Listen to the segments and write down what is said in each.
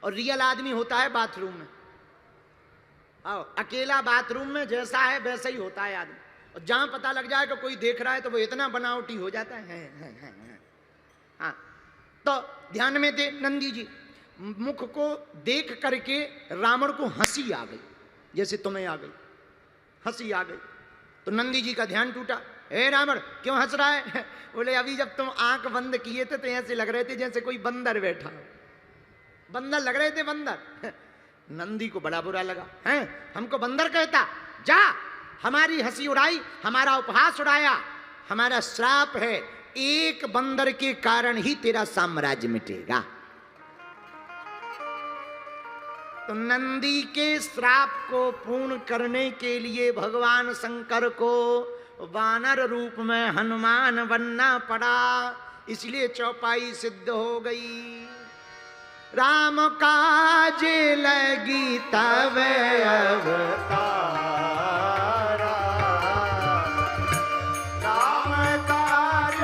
और रियल आदमी होता है बाथरूम में। आओ, अकेला बाथरूम में जैसा है वैसा ही होता है आदमी, और जहां पता लग जाए कि कोई देख रहा है तो वो इतना बनावटी हो जाता है। हाँ, तो ध्यान में दे, नंदी जी मुख को देख करके रावण को हंसी आ गई, जैसे तुम्हें आ गई, हंसी आ गई। तो नंदी जी का ध्यान टूटा, हे रावण क्यों हंस रहा है? बोले अभी जब तुम आंख बंद किए थे तो ऐसे लग रहे थे जैसे कोई बंदर बैठा हो, बंदर लग रहे थे, बंदर। नंदी को बड़ा बुरा लगा, हैं हमको बंदर कहता, जा हमारी हंसी उड़ाई, हमारा उपहास उड़ाया, हमारा श्राप है, एक बंदर के कारण ही तेरा साम्राज्य मिटेगा। तो नंदी के श्राप को पूर्ण करने के लिए भगवान शंकर को वानर रूप में हनुमान बनना पड़ा, इसलिए चौपाई सिद्ध हो गई। राम काज लगी तब अवतारा, राम काज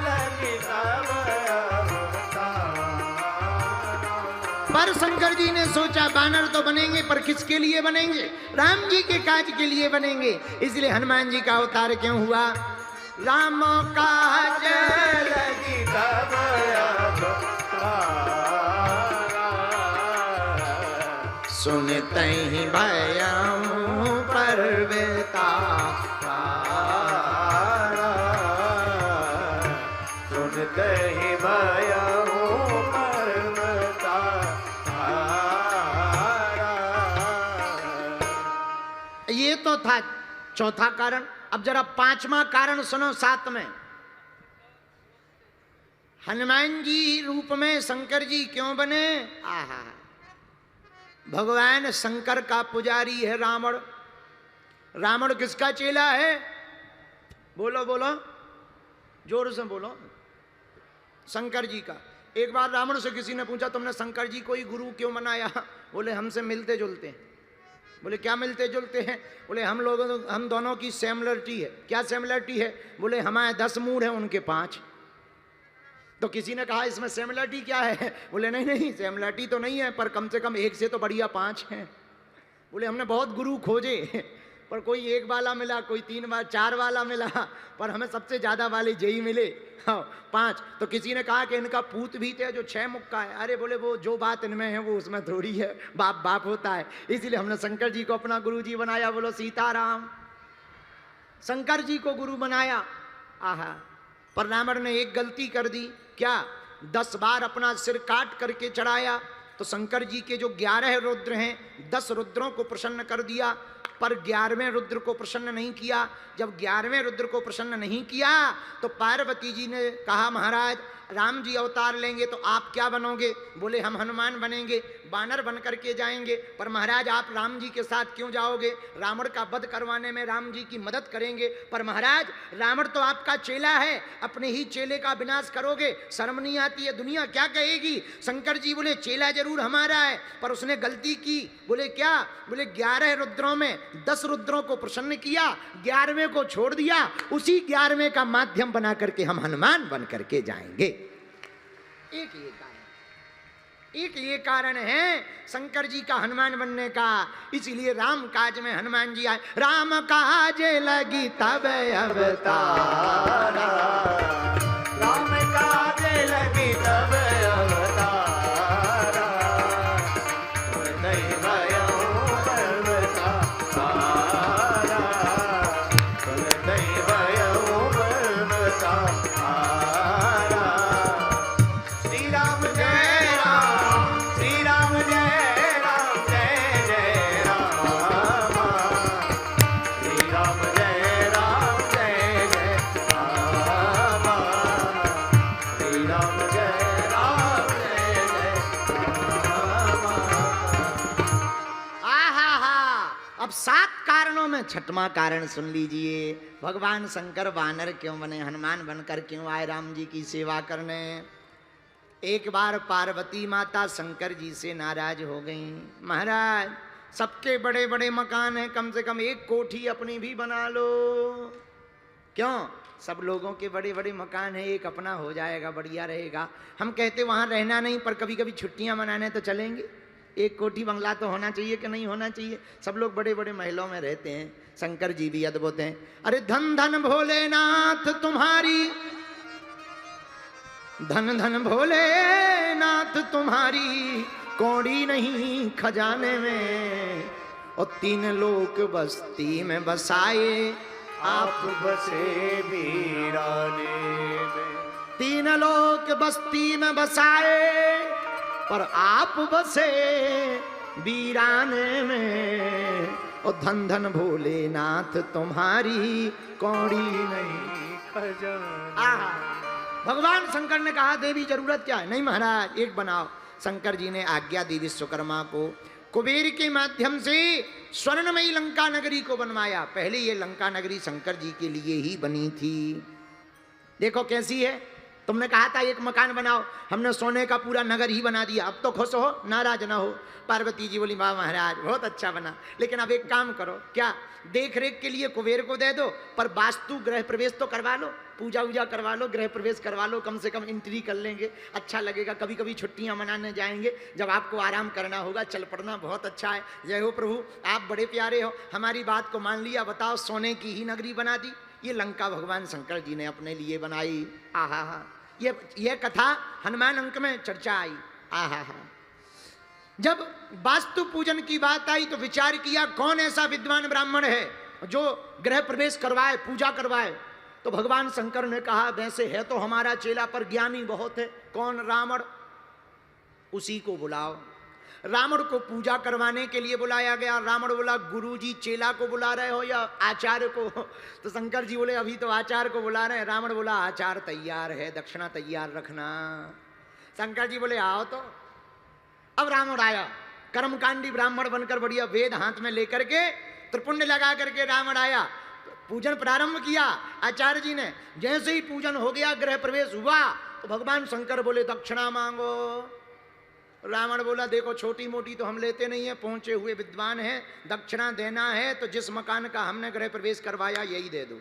लगी तब अवतारा। पर शंकर जी ने सोचा बानर तो बनेंगे पर किसके लिए बनेंगे? राम जी के काज के लिए बनेंगे, इसलिए हनुमान जी का अवतार क्यों हुआ? राम काज लगी तब सुनते ही भयऊ परवेता, सुनते ही भयऊ परवेता। ये तो था चौथा कारण। अब जरा पांचवा कारण सुनो साथ में। हनुमान जी रूप में शंकर जी क्यों बने? आहा, भगवान शंकर का पुजारी है रावण। रावण किसका चेला है? बोलो बोलो, जोर से बोलो। शंकर जी का। एक बार रावण से किसी ने पूछा तुमने शंकर जी को ही गुरु क्यों बनाया? बोले हमसे मिलते जुलते हैं। बोले क्या मिलते जुलते हैं? बोले हम दोनों की सिमिलरिटी है। क्या सिमिलरिटी है? बोले हमारे 10 मूड हैं, उनके 5। तो किसी ने कहा इसमें सिमिलरिटी क्या है? बोले नहीं नहीं सिमिलरिटी तो नहीं है, पर कम से कम एक से तो बढ़िया 5 हैं। बोले हमने बहुत गुरु खोजे पर कोई एक वाला मिला, कोई 3 बार 4 वाला मिला, पर हमें सबसे ज्यादा वाले यही मिले, हाँ 5। तो किसी ने कहा कि इनका पूत भी थे जो 6 मुख का है। अरे बोले वो जो बात इनमें है वो उसमें थोड़ी है, बाप बाप होता है, इसीलिए हमने शंकर जी को अपना गुरु जी बनाया। बोलो सीताराम। शंकर जी को गुरु बनाया। आहा, पर रावण ने एक गलती कर दी। क्या? 10 बार अपना सिर काट करके चढ़ाया। तो शंकर जी के जो 11 रुद्र हैं, 10 रुद्रों को प्रसन्न कर दिया, पर 11वें रुद्र को प्रसन्न नहीं किया। जब 11वें रुद्र को प्रसन्न नहीं किया तो पार्वती जी ने कहा महाराज राम जी अवतार लेंगे तो आप क्या बनोगे? बोले हम हनुमान बनेंगे, बानर बन करके जाएंगे। पर महाराज आप राम जी के साथ क्यों जाओगे? रावण का वध करवाने में राम जी की मदद करेंगे। पर महाराज रावण तो आपका चेला है, अपने ही चेले का विनाश करोगे, शर्म नहीं आती है? दुनिया क्या कहेगी? शंकर जी बोले चेला जरूर हमारा है पर उसने गलती की। बोले क्या? बोले 11 रुद्रों में 10 रुद्रों को प्रसन्न किया, 11वें को छोड़ दिया। उसी 11वें का माध्यम बना करके हम हनुमान बन करके जाएंगे। एक ये कारण है शंकर जी का हनुमान बनने का। इसीलिए राम काज में हनुमान जी आए। राम काज लगी तब अवतारा, राम काज लगी तब अवतारा। नहीं भयऊ परवतारा, नहीं भयऊ परवतारा। अब 7 कारणों में छठवां कारण सुन लीजिए। भगवान शंकर वानर क्यों बने? हनुमान बनकर क्यों आए राम जी की सेवा करने? एक बार पार्वती माता शंकर जी से नाराज हो गई। महाराज सबके बड़े बड़े मकान हैं, कम से कम एक कोठी अपनी भी बना लो। क्यों? सब लोगों के बड़े बड़े मकान है, एक अपना हो जाएगा, बढ़िया रहेगा। हम कहते वहां रहना नहीं, पर कभी कभी छुट्टियां मनाने तो चलेंगे। एक कोठी बंगला तो होना चाहिए कि नहीं होना चाहिए? सब लोग बड़े बड़े महलों में रहते हैं। शंकर जी भी अद्भुत हैं। अरे धन धन भोलेनाथ तुम्हारी, धन धन भोलेनाथ तुम्हारी कौड़ी नहीं खजाने में, और 3 लोक बस्ती में बसाए आप बसे वीराने में। 3 लोक बस्ती में बसाए, पर आप बसे वीराने में, और धन धन भोलेनाथ तुम्हारी कौड़ी नहीं खजाने। भगवान शंकर ने कहा देवी जरूरत क्या है? नहीं महाराज, एक बनाओ। शंकर जी ने आज्ञा दी विश्वकर्मा को, कुबेर के माध्यम से स्वर्णमयी लंका नगरी को बनवाया। पहले ये लंका नगरी शंकर जी के लिए ही बनी थी। देखो कैसी है। तुमने कहा था एक मकान बनाओ, हमने सोने का पूरा नगर ही बना दिया। अब तो खुश हो, नाराज ना हो। पार्वती जी बोली वाह महाराज बहुत अच्छा बना, लेकिन अब एक काम करो। क्या? देख रेख के लिए कुबेर को दे दो, पर वास्तु गृह प्रवेश तो करवा लो, पूजा वूजा करवा लो, गृह प्रवेश करवा लो, कम से कम एंट्री कर लेंगे, अच्छा लगेगा। कभी कभी छुट्टियां मनाने जाएंगे, जब आपको आराम करना होगा, चल पड़ना, बहुत अच्छा है। जय हो प्रभु, आप बड़े प्यारे हो, हमारी बात को मान लिया। बताओ, सोने की ही नगरी बना दी। ये लंका भगवान शंकर जी ने अपने लिए बनाई। आहा हा, ये कथा हनुमान अंक में चर्चा आई। आहा हा। जब वास्तु पूजन की बात आई तो विचार किया कौन ऐसा विद्वान ब्राह्मण है जो गृह प्रवेश करवाए, पूजा करवाए। तो भगवान शंकर ने कहा वैसे है तो हमारा चेला, पर ज्ञानी बहुत है। कौन? रावण। उसी को बुलाओ। रावण को पूजा करवाने के लिए बुलाया गया। रावण बोला गुरुजी चेला को बुला रहे हो या आचार्य को? तो शंकर जी बोले अभी तो आचार्य को बुला रहे हैं। रावण बोला आचार्य तैयार है, दक्षिणा तैयार रखना। शंकर जी बोले आओ। तो अब रावण आया, कर्मकांडी ब्राह्मण बनकर, बढ़िया वेद हाथ में लेकर के, त्रिपुंड लगा करके रावण आया। पूजन प्रारंभ किया आचार्य जी ने। जैसे ही पूजन हो गया, गृह प्रवेश हुआ, तो भगवान शंकर बोले दक्षिणा मांगो। रावण बोला देखो छोटी मोटी तो हम लेते नहीं है, पहुंचे हुए विद्वान है, दक्षिणा देना है तो जिस मकान का हमने गृह प्रवेश करवाया यही दे दो।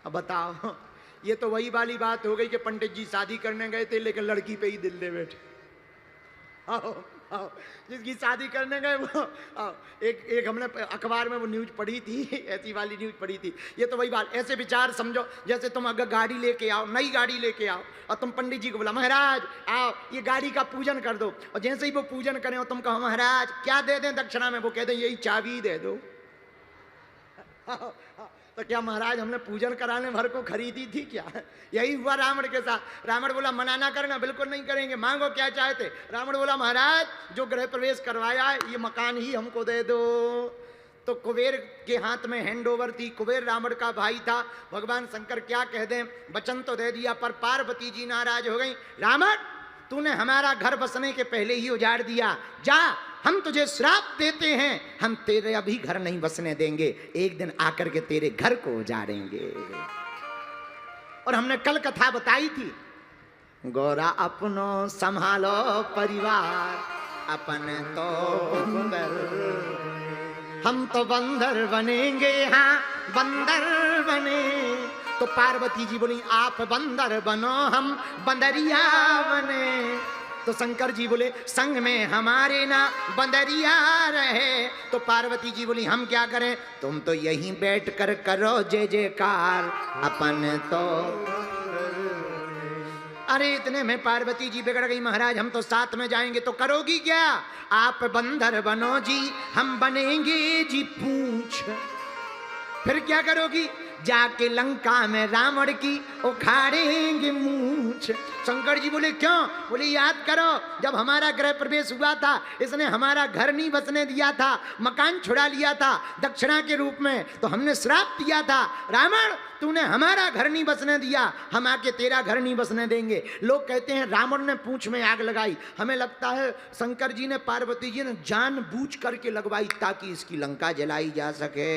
अब बताओ, ये तो वही वाली बात हो गई कि पंडित जी शादी करने गए थे लेकिन लड़की पे ही दिल दे बैठे। आओ आओ, जिसकी शादी करने गए वो आओ। एक हमने अखबार में वो न्यूज पढ़ी थी, ऐसी वाली न्यूज पढ़ी थी। ये तो वही बात, ऐसे विचार समझो जैसे तुम अगर गाड़ी लेके आओ, नई गाड़ी लेके आओ, और तुम पंडित जी को बोला महाराज आओ ये गाड़ी का पूजन कर दो, और जैसे ही वो पूजन करें और तुम कहो महाराज क्या दे दें दक्षिणा में, वो कह दें यही चाबी दे दो। तो क्या महाराज हमने पूजन कराने भर को खरीदी थी क्या? यही हुआ रावण के साथ। रावण बोला मना ना करना, बिल्कुल नहीं करेंगे, मांगो क्या चाहते। रावण बोला महाराज जो गृह प्रवेश करवाया है ये मकान ही हमको दे दो। तो कुबेर के हाथ में हैंड ओवर थी। कुबेर रावण का भाई था। भगवान शंकर क्या कह दें, वचन तो दे दिया, पर पार्वती जी नाराज हो गई। रावण तूने हमारा घर बसने के पहले ही उजाड़ दिया, जा हम तुझे श्राप देते हैं, हम तेरे अभी घर नहीं बसने देंगे, एक दिन आकर के तेरे घर को उजाड़ेंगे। और हमने कल कथा बताई थी, गौरा अपनो संभालो परिवार, अपन तो बंदर, हम तो बंदर बनेंगे, हाँ बंदर बने। तो पार्वती जी बोली आप बंदर बनो हम बंदरिया बने। तो शंकर जी बोले संग में हमारे ना बंदरिया रहे। तो पार्वती जी बोली हम क्या करें, तुम तो यहीं बैठ कर करो जय जयकार, अपन तो। अरे इतने में पार्वती जी बिगड़ गई, महाराज हम तो साथ में जाएंगे। तो करोगी क्या? आप बंदर बनो जी, हम बनेंगे जी पूंछ। फिर क्या करोगी? जाके लंका में रावण की उखाड़ेंगे मूंछ। शंकर जी बोले क्यों? बोले याद करो जब हमारा गृह प्रवेश हुआ था इसने हमारा घर नहीं बसने दिया था, मकान छुड़ा लिया था दक्षिणा के रूप में, तो हमने श्राप दिया था रावण तूने हमारा घर नहीं बसने दिया, हम आके तेरा घर नहीं बसने देंगे। लोग कहते हैं रावण ने पूंछ में आग लगाई, हमें लगता है शंकर जी ने पार्वती जी ने जानबूझ करके लगवाई ताकि इसकी लंका जलाई जा सके।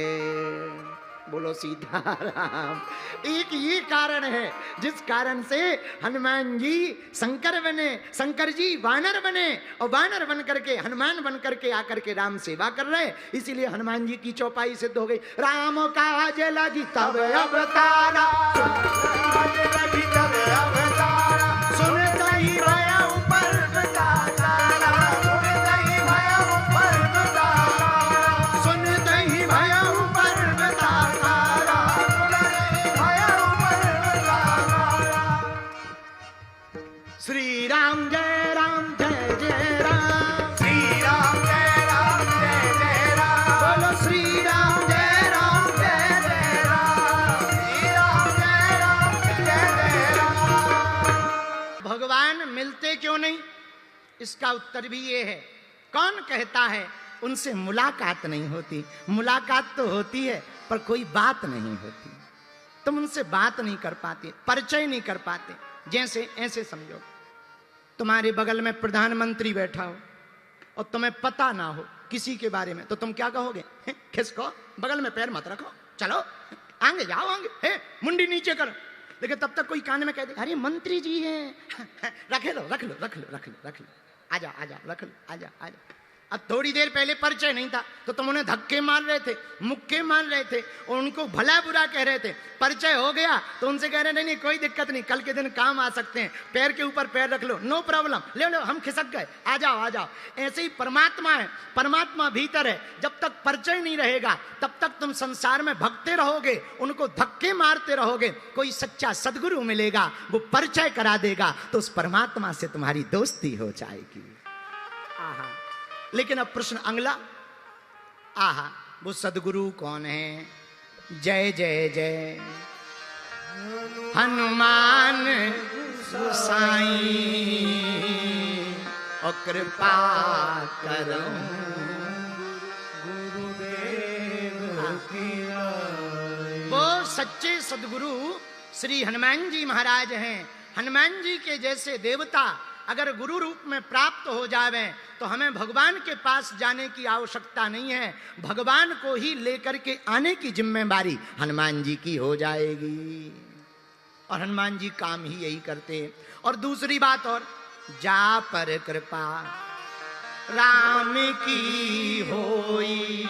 बोलो सीताराम। एक ये कारण है जिस कारण से हनुमान जी शंकर बने, शंकर जी वानर बने और वानर बन करके हनुमान बन करके आकर के राम सेवा कर रहे। इसीलिए हनुमान जी की चौपाई सिद्ध हो गई। राम काज लगी तब अवतारा, सुनते ही भया पर्वत तारा, सुनते ही भया पर्वत तारा। श्री राम जय राम जय जय राम, श्री राम जय राम जय जय राम, बोलो श्री राम जय राम जय जय राम, श्री राम जय राम जय जय राम। भगवान मिलते क्यों नहीं? इसका उत्तर भी ये है, कौन कहता है उनसे मुलाकात नहीं होती? मुलाकात तो होती है पर कोई बात नहीं होती। तुम उनसे बात नहीं कर पाते, परिचय नहीं कर पाते। जैसे ऐसे समझो, तुम्हारे बगल में प्रधानमंत्री बैठा हो और तुम्हें पता ना हो किसी के बारे में, तो तुम क्या कहोगे? खिसको, बगल में पैर मत रखो, चलो आगे जाओ, आगे मुंडी नीचे करो। लेकिन तब तक कोई कान में कह दे, अरे मंत्री जी हैं, रख लो रख लो रख लो रख लो रख लो, आजा आजा रख लो, आजा आजा। अब थोड़ी देर पहले परिचय नहीं था तो तुम उन्हें धक्के मार रहे थे, मुक्के मार रहे थे और उनको भला बुरा कह रहे थे। परिचय हो गया तो उनसे कह रहे नहीं कोई दिक्कत नहीं, कल के दिन काम आ सकते हैं, पैर के ऊपर पैर रख लो, नो प्रॉब्लम, ले लो, हम खिसक गए, आ जाओ आ जाओ। ऐसे ही परमात्मा है, परमात्मा भीतर है। जब तक परिचय नहीं रहेगा तब तक तुम संसार में भगते रहोगे, उनको धक्के मारते रहोगे। कोई सच्चा सदगुरु मिलेगा, वो परिचय करा देगा तो उस परमात्मा से तुम्हारी दोस्ती हो जाएगी। आहा, लेकिन अब प्रश्न अगला, आहा, वो सदगुरु कौन है? जय जय जय हनुमान गोसाई, और कृपा करो गुरुदेव की। वो सच्चे सदगुरु श्री हनुमान जी महाराज हैं। हनुमान जी के जैसे देवता अगर गुरु रूप में प्राप्त हो जावे तो हमें भगवान के पास जाने की आवश्यकता नहीं है, भगवान को ही लेकर के आने की जिम्मेदारी हनुमान जी की हो जाएगी। और हनुमान जी काम ही यही करते हैं। और दूसरी बात और, जा पर कृपा राम की होई,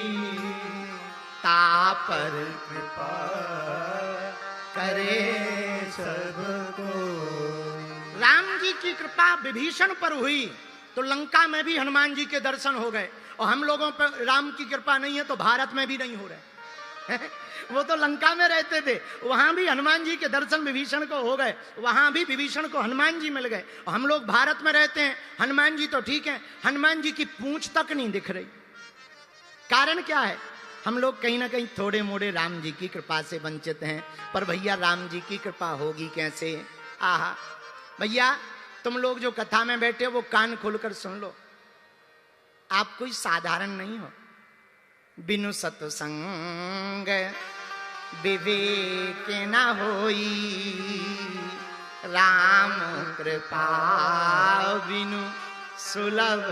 ता पर कृपा करे सबको। राम जी की कृपा विभीषण पर हुई तो लंका में भी हनुमान जी के दर्शन हो गए, और हम लोगों पर राम की कृपा नहीं है तो भारत में भी नहीं हो रहे। वो तो लंका में रहते थे, वहां भी हनुमान जी के दर्शन विभीषण को हो गए, वहां भी विभीषण को हनुमान जी मिल गए। और हम लोग भारत में रहते हैं, हनुमान जी तो ठीक है, हनुमान जी की पूंछ तक नहीं दिख रही। कारण क्या है? हम लोग कहीं ना कहीं थोड़े मोड़े राम जी की कृपा से वंचित हैं। पर भैया राम जी की कृपा होगी कैसे? आहा भैया, तुम लोग जो कथा में बैठे हो वो कान खोलकर सुन लो, आप कोई साधारण नहीं हो। बिनु सत्संग विवेक न होई, राम कृपा बिनु सुलभ।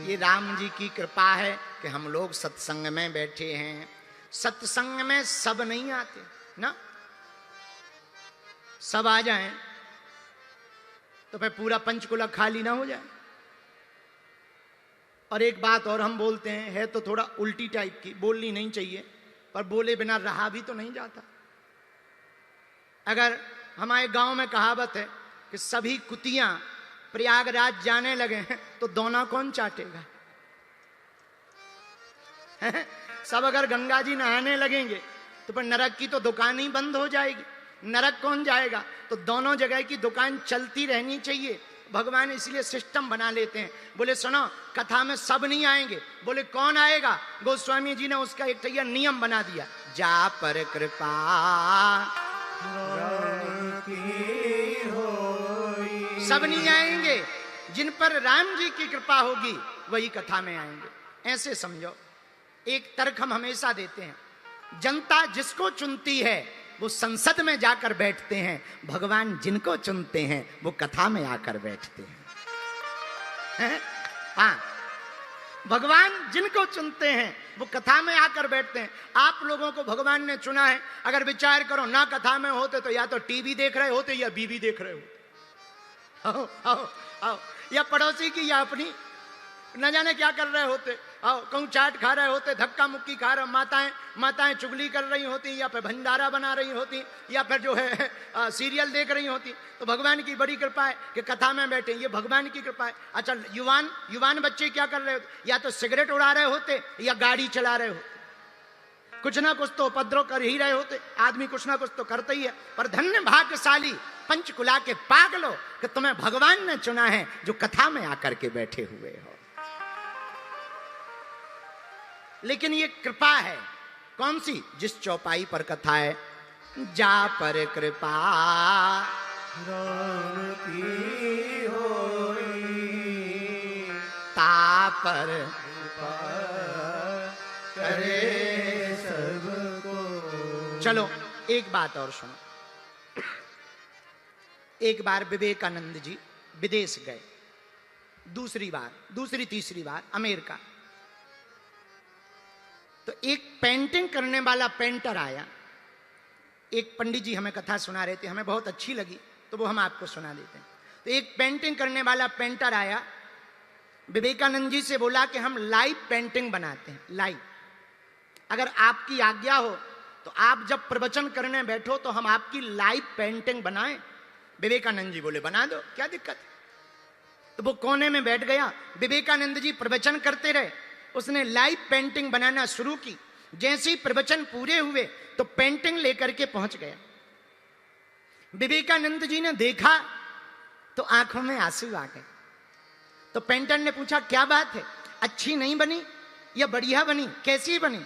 ये राम जी की कृपा है कि हम लोग सत्संग में बैठे हैं। सत्संग में सब नहीं आते ना, सब आ जाएं तो फिर पूरा पंचकुला खाली ना हो जाए। और एक बात और हम बोलते हैं, है तो थोड़ा उल्टी टाइप की, बोलनी नहीं चाहिए, पर बोले बिना रहा भी तो नहीं जाता। अगर हमारे गांव में कहावत है कि सभी कुतियां प्रयागराज जाने लगे हैं तो दोना कौन चाटेगा? सब अगर गंगा जी नहाने लगेंगे तो फिर नरक की तो दुकान ही बंद हो जाएगी, नरक कौन जाएगा? तो दोनों जगह की दुकान चलती रहनी चाहिए। भगवान इसलिए सिस्टम बना लेते हैं। बोले सुनो, कथा में सब नहीं आएंगे। बोले कौन आएगा? गोस्वामी जी ने उसका एक नियम बना दिया, जा पर कृपा सब नहीं आएंगे, जिन पर राम जी की कृपा होगी वही कथा में आएंगे। ऐसे समझो, एक तर्क हम हमेशा देते हैं, जनता जिसको चुनती है वो संसद में जाकर बैठते हैं, भगवान जिनको चुनते हैं वो कथा में आकर बैठते हैं। हाँ, भगवान जिनको चुनते हैं वो कथा में आकर बैठते हैं। आप लोगों को भगवान ने चुना है, अगर विचार करो ना कथा में होते तो या तो टीवी देख रहे होते या बीवी देख रहे होते, आओ आओ आओ, या पड़ोसी की या अपनी, न जाने क्या कर रहे होते। आओ, कहूँ चाट खा रहे होते, धक्का मुक्की खा रहे, माताएं चुगली कर रही होती, या फिर भंडारा बना रही होती, या फिर जो है सीरियल देख रही होती। तो भगवान की बड़ी कृपा है कि कथा में बैठे, ये भगवान की कृपा है। अच्छा, युवान बच्चे क्या कर रहे होते? या तो सिगरेट उड़ा रहे होते या गाड़ी चला रहे होते, कुछ ना कुछ तो उपद्रव कर ही रहे होते। आदमी कुछ ना कुछ तो करता ही है। पर धन्य भाग्यशाली पंचकुला के पागलो कि तुम्हें भगवान ने चुना है जो कथा में आकर के बैठे हुए हो। लेकिन ये कृपा है कौन सी? जिस चौपाई पर कथा है, जा पर कृपा राम की होई, ता पर कृपा करे सबको। चलो एक बात और सुनो। एक बार विवेकानंद जी विदेश गए, दूसरी तीसरी बार अमेरिका। तो एक पेंटिंग करने वाला पेंटर आया। एक पंडित जी हमें कथा सुना रहे थे, हमें बहुत अच्छी लगी तो वो हम आपको सुना देते हैं। तो एक पेंटिंग करने वाला पेंटर आया, विवेकानंद जी से बोला कि हम लाइव पेंटिंग बनाते हैं, लाइव। अगर आपकी आज्ञा हो तो आप जब प्रवचन करने बैठो तो हम आपकी लाइव पेंटिंग बनाएं। विवेकानंद जी बोले बना दो, क्या दिक्कत। तो वो कोने में बैठ गया, विवेकानंद जी प्रवचन करते रहे, उसने लाइव पेंटिंग बनाना शुरू की। जैसे ही प्रवचन पूरे हुए तो पेंटिंग लेकर के पहुंच गया। विवेकानंद जी ने देखा तो आंखों में आंसू आ गए। तो पेंटर ने पूछा क्या बात है, अच्छी नहीं बनी या बढ़िया बनी, कैसी बनी?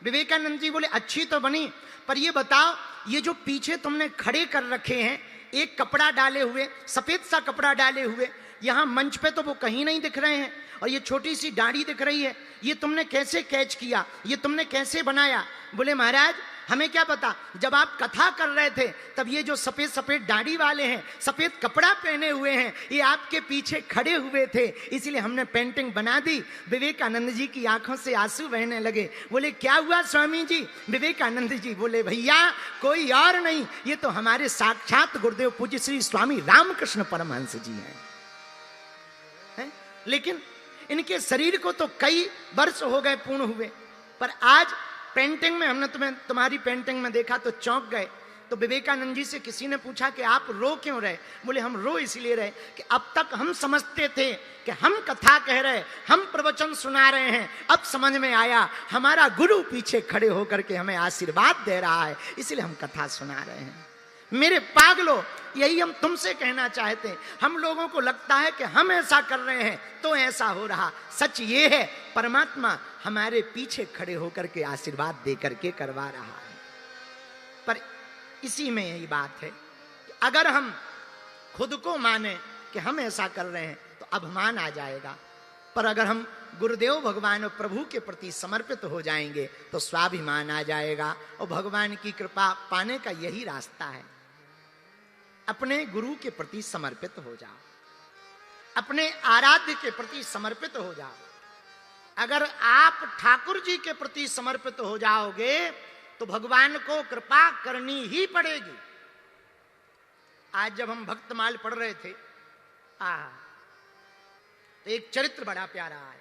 विवेकानंद जी बोले अच्छी तो बनी, पर ये बताओ ये जो पीछे तुमने खड़े कर रखे हैं, एक कपड़ा डाले हुए, सफेद सा कपड़ा डाले हुए, यहां मंच पे तो वो कहीं नहीं दिख रहे हैं, और ये छोटी सी दाढ़ी दिख रही है, ये तुमने कैसे कैच किया, ये तुमने कैसे बनाया? बोले महाराज हमें क्या पता, जब आप कथा कर रहे थे तब ये जो सफेद सफेद दाढ़ी वाले हैं, सफेद कपड़ा पहने हुए हैं, ये आपके पीछे खड़े हुए थे, इसलिए हमने पेंटिंग बना दी। विवेकानंद जी की आंखों से आंसू बहने लगे। बोले क्या हुआ स्वामी जी? विवेकानंद जी बोले भैया कोई और नहीं, ये तो हमारे साक्षात गुरुदेव पूज्य श्री स्वामी रामकृष्ण परमहंस जी हैं। लेकिन इनके शरीर को तो कई वर्ष हो गए पूर्ण हुए, पर आज पेंटिंग में हमने तुम्हारी पेंटिंग में देखा तो चौंक गए। तो विवेकानंद जी से किसी ने पूछा कि आप रो क्यों रहे? बोले हम रो इसलिए रहे कि अब तक हम समझते थे कि हम कथा कह रहे, हम प्रवचन सुना रहे हैं, अब समझ में आया हमारा गुरु पीछे खड़े होकर के हमें आशीर्वाद दे रहा है, इसलिए हम कथा सुना रहे हैं। मेरे पागलों, यही हम तुमसे कहना चाहते हैं। हम लोगों को लगता है कि हम ऐसा कर रहे हैं तो ऐसा हो रहा, सच ये है परमात्मा हमारे पीछे खड़े होकर के आशीर्वाद दे करके करवा रहा है। पर इसी में यही बात है कि अगर हम खुद को माने कि हम ऐसा कर रहे हैं तो अभिमान आ जाएगा, पर अगर हम गुरुदेव भगवान और प्रभु के प्रति समर्पित हो जाएंगे तो स्वाभिमान आ जाएगा। और भगवान की कृपा पाने का यही रास्ता है। अपने गुरु के प्रति समर्पित हो जाओ, अपने आराध्य के प्रति समर्पित हो जाओ। अगर आप ठाकुर जी के प्रति समर्पित हो जाओगे तो भगवान को कृपा करनी ही पड़ेगी। आज जब हम भक्तमाल पढ़ रहे थे तो एक चरित्र बड़ा प्यारा है।